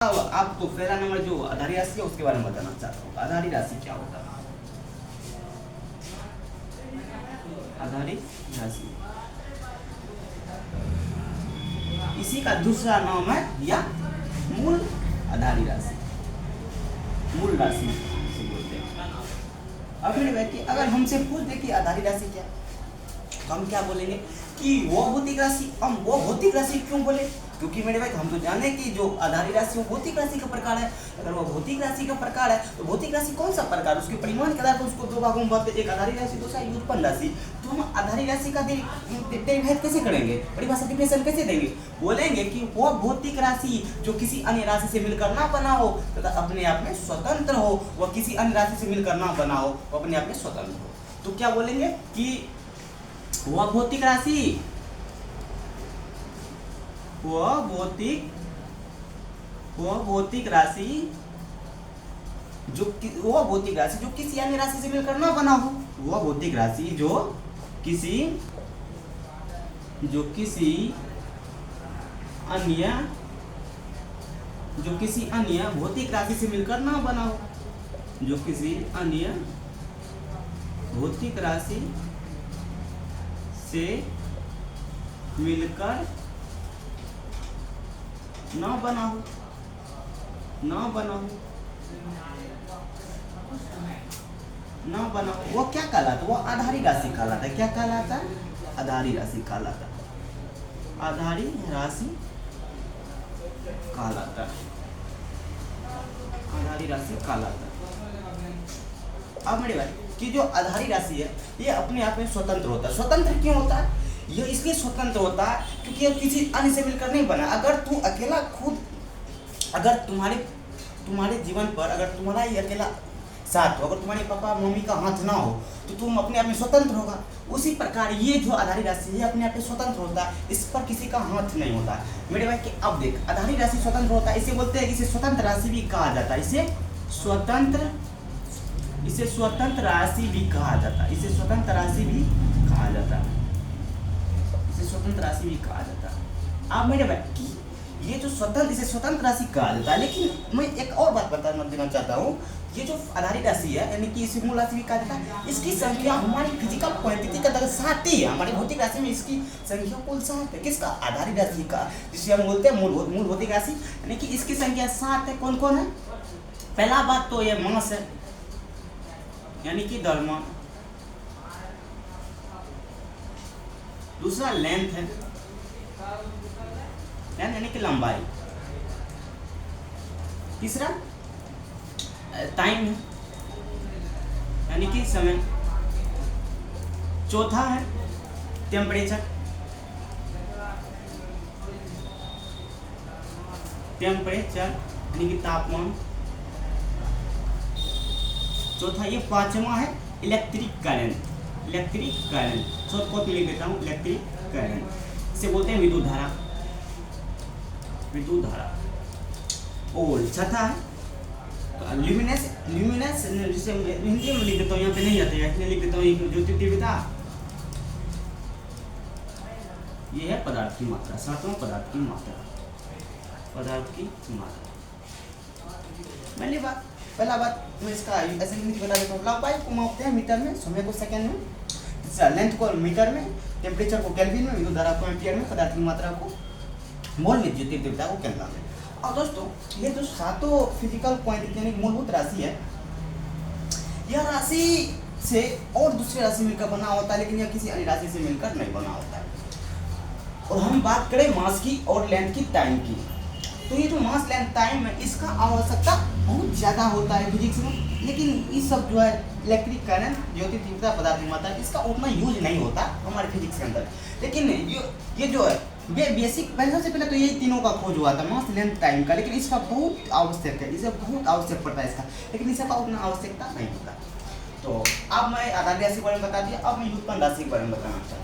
आपको पहला नंबर जो आधारी राशि है उसके बारे में बताना चाहता हूँ। आधारी राशि क्या होता है? आधारी राशि इसी का दूसरा नाम है या मूल आधारी राशि, मूल राशि से बोलते हैं। अब मेरे भाई कि अगर हमसे पूछ दे कि आधारी राशि क्या, तो हम क्या बोलेंगे कि वो भौतिक राशि। हम वो भौतिक राशि क्यों बोले? क्योंकि मेरे भाई हम तो जाने कि जो आधारी राशि वो भौतिक राशि का प्रकार है। अगर वो भौतिक राशि का प्रकार है तो भौतिक राशि कौन सा प्रकार, उसके परिमाण के आधार पर उसको दो भागों में बांटते, एक आधारी राशि दूसरा व्युत्पन्न राशि। तो हम आधारी राशि का डेरिवेटिव कैसे करेंगे, परिभाषा डिफिनेशन कैसे देंगे? बोलेंगे कि वो भौतिक राशि जो किसी अन्य राशि से मिलकर ना बना हो तथा अपने आप में स्वतंत्र हो, वह किसी अन्य राशि से मिलकर ना बना हो, वो अपने आप में स्वतंत्र हो। तो क्या बोलेंगे कि वह भौतिक राशि, वह भौतिक राशि जो किसी अन्य राशि से मिलकर ना बना हो, वह भौतिक राशि जो किसी अन्य भौतिक राशि से मिलकर ना बना हो, जो किसी अन्य भौतिक राशि से मिलकर ना बना हो, वो क्या कहलाता है? वो आधारी राशि कहलाता है। क्या कहलाता है? आधारी राशि कहलाता है। आधारी राशि कहलाता है। आधारी राशि कहलाता है। अब मेरे भाई कि जो आधारी राशि है ये अपने आप में स्वतंत्र होता है। स्वतंत्र क्यों होता है? ये इसलिए स्वतंत्र होता है क्योंकि ये किसी अन्य से मिलकर नहीं बना। अगर तू अकेला खुद, अगर तुम्हारे जीवन पर अगर तुम्हारा ही अकेला साथ हो, अगर तुम्हारे पापा मम्मी का हाथ ना हो तो तुम अपने आप में स्वतंत्र होगा। उसी प्रकार ये जो आधारी राशि है अपने आप में स्वतंत्र होता है, इस पर किसी का हाथ नहीं होता मेरे भाई। कि अब देख, आधारी राशि स्वतंत्र होता है, इसे बोलते हैं, इसे स्वतंत्र राशि भी कहा जाता है। इसे स्वतंत्र राशि भी कहा जाता है। इसे स्वतंत्र राशि भी कहा जाता है। स्वतंत्र राशि भी कहा जाता है। अब मेरे भाई ये जो इसे स्वतंत्र राशि कहा जाता है, लेकिन मैं एक और बात बता देना चाहता हूँ। ये जो आधारी राशि है यानी कि इसे मूल राशि भी कहा जाता है, इसकी संख्या हमारी फिजिकल क्वांटिटी का 7 ही है। हमारी भौतिक राशि में इसकी संख्या कुल 7 है। किसका? आधारी राशि का, जिसे हम बोलते हैं मूल भौतिक राशि, यानी कि इसकी संख्या 7 है। कौन कौन है? पहला बात तो ये मास है, यानी कि द्रव्यमान। दूसरा लेंथ है, यानी कि लंबाई। तीसरा टाइम है, यानी कि समय। चौथा है टेम्परेचर, यानी कि तापमान। चौथा ये पांचवा है इलेक्ट्रिक करंट। शॉर्ट कॉपी लिख देता हूँ, इलेक्ट्रिक करंट। इसे बोलते हैं विद्युत धारा। और छठा है ल्यूमिनेस, जिसे हिंदी में लिख देता हूँ, यहाँ पे नहीं आते हैं इसलिए लिख देता हूँ ज्योति तीव्रता। ये है पदार्थ की मात्रा, 7वां पदार्थ की मात्रा। पहला बात मैं इसका ऐसे यूनिट बता देता हूँ। लंबाई को मापते हैं मीटर में, समय को सेकंड में, लेंथ को मीटर में, टेम्परेचर को केल्विन में, विद्युत धारा को एम्पियर में, पदार्थ की मात्रा को मोल में, ज्योति तीव्रता को केल्विन में। और दोस्तों ये जो 7 फिजिकल क्वांटिटी यानी मूलभूत राशि है, यह राशि से और दूसरी राशि मिलकर बना होता है, लेकिन यह किसी अन्य राशि से मिलकर नहीं बना होता है। और हम बात करें मास की और लेंथ की, टाइम की, तो ये जो मास लेंथ टाइम है इसका आवश्यकता बहुत ज़्यादा होता है फिजिक्स में, लेकिन ये सब जो है इलेक्ट्रिक करंट, ज्योति तीव्रता, पदार्थ की मात्रा, इसका उतना यूज नहीं होता हमारे फिजिक्स के अंदर। लेकिन ये जो है बेसिक, सबसे पहले तो यही तीनों का खोज हुआ था, मास लेंथ टाइम का, लेकिन इसका बहुत आवश्यक है, इसे बहुत आवश्यक पड़ता है इसका, लेकिन इसका उतना आवश्यकता नहीं होता। तो अब मैं आधारी राशि के बारे में बता दिया, अब मैं व्युत्पन्न राशि के बारे में बताना चाहता हूँ।